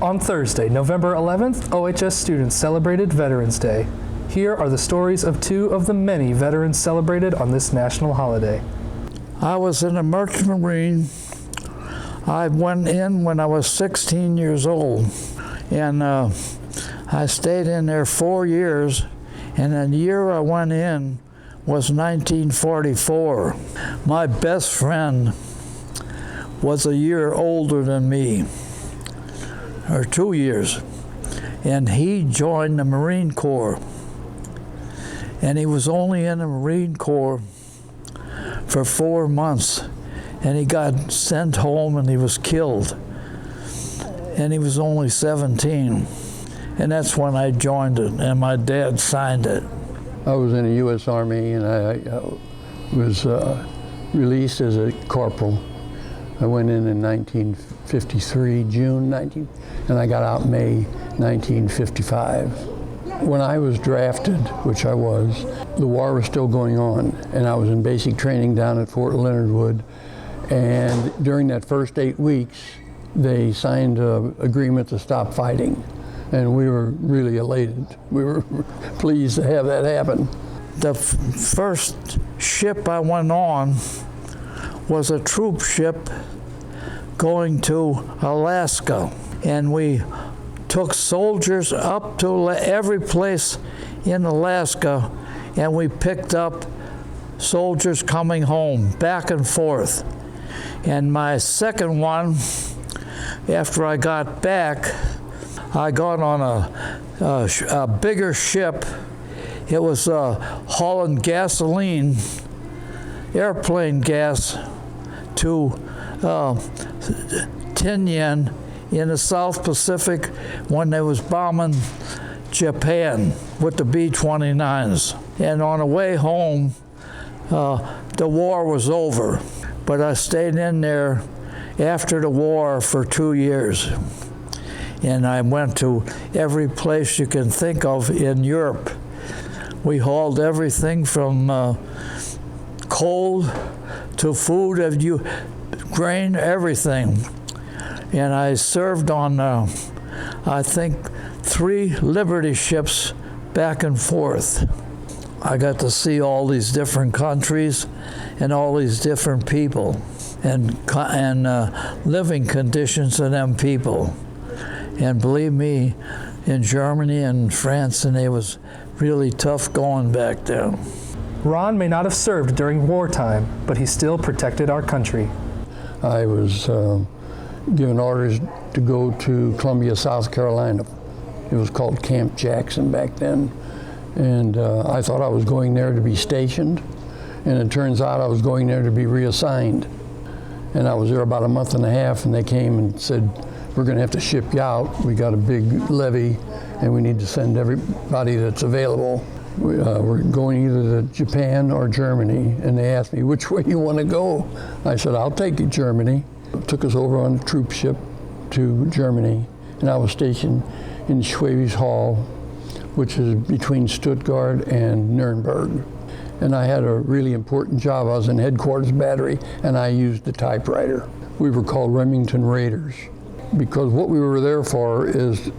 On Thursday, November 11th, OHS students celebrated Veterans Day. Here are the stories of two of the many veterans celebrated on this national holiday. I was in a merchant marine. I went in when I was 16 years old, and I stayed in there 4 years, and the year I went in was 1944. My best friend was a year older than me, or 2 years, and he joined the Marine Corps. And he was only in the Marine Corps for 4 months, and he got sent home and he was killed. And he was only 17. And that's when I joined it, and my dad signed it. I was in the U.S. Army, and I was released as a corporal. I went in 1953, June 19, and I got out May 1955. When I was drafted, which I was, the war was still going on, and I was in basic training down at Fort Leonard Wood. And during that first 8 weeks, they signed an agreement to stop fighting. And we were really elated. We were pleased to have that happen. The first ship I went on was a troop ship going to Alaska. And we took soldiers up to every place in Alaska, and we picked up soldiers coming home, back and forth. And my second one, after I got back, I got on a bigger ship. It was hauling gasoline, airplane gas, to Tinian in the South Pacific when they was bombing Japan with the B-29s. And on the way home, the war was over. But I stayed in there after the war for 2 years. And I went to every place you can think of in Europe. We hauled everything from coal to food, grain, everything. And I served on, I think, 3 Liberty ships back and forth. I got to see all these different countries and all these different people and living conditions of them people. And believe me, in Germany and France, and it was really tough going back there. Ron may not have served during wartime, but he still protected our country. I was given orders to go to Columbia, South Carolina. It was called Camp Jackson back then. And I thought I was going there to be stationed, and it turns out I was going there to be reassigned. And I was there about a month and a half, and they came and said, we're going to have to ship you out. We got a big levy, and we need to send everybody that's available. We're going either to Japan or Germany, and they asked me, which way you want to go? I said, I'll take you Germany. It took us over on a troop ship to Germany, and I was stationed in Schwabes Hall, which is between Stuttgart and Nuremberg. And I had a really important job. I was in headquarters battery, and I used the typewriter. We were called Remington Raiders, because what we were there for is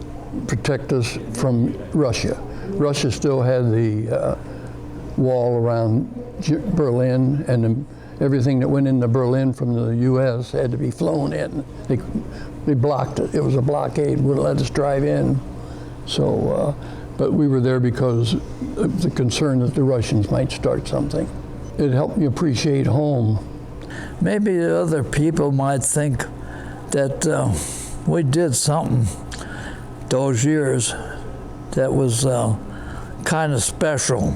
protect us from Russia. Russia still had the wall around Berlin, and everything that went into Berlin from the U.S. had to be flown in. They blocked it. It was a blockade, wouldn't let us drive in. So, but we were there because of the concern that the Russians might start something. It helped me appreciate home. Maybe the other people might think that we did something those years that was kind of special.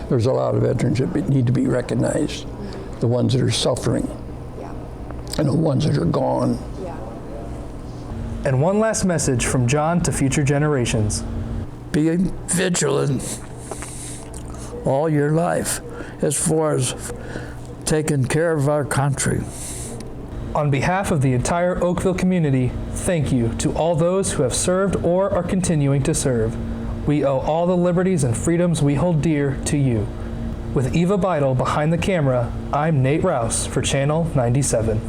There's a lot of veterans that need to be recognized. The ones that are suffering, and the ones that are gone. And one last message from John to future generations. Be vigilant all your life as far as taking care of our country. On behalf of the entire Oakville community, thank you to all those who have served or are continuing to serve. We owe all the liberties and freedoms we hold dear to you. With Eva Beidle behind the camera, I'm Nate Rouse for Channel 97.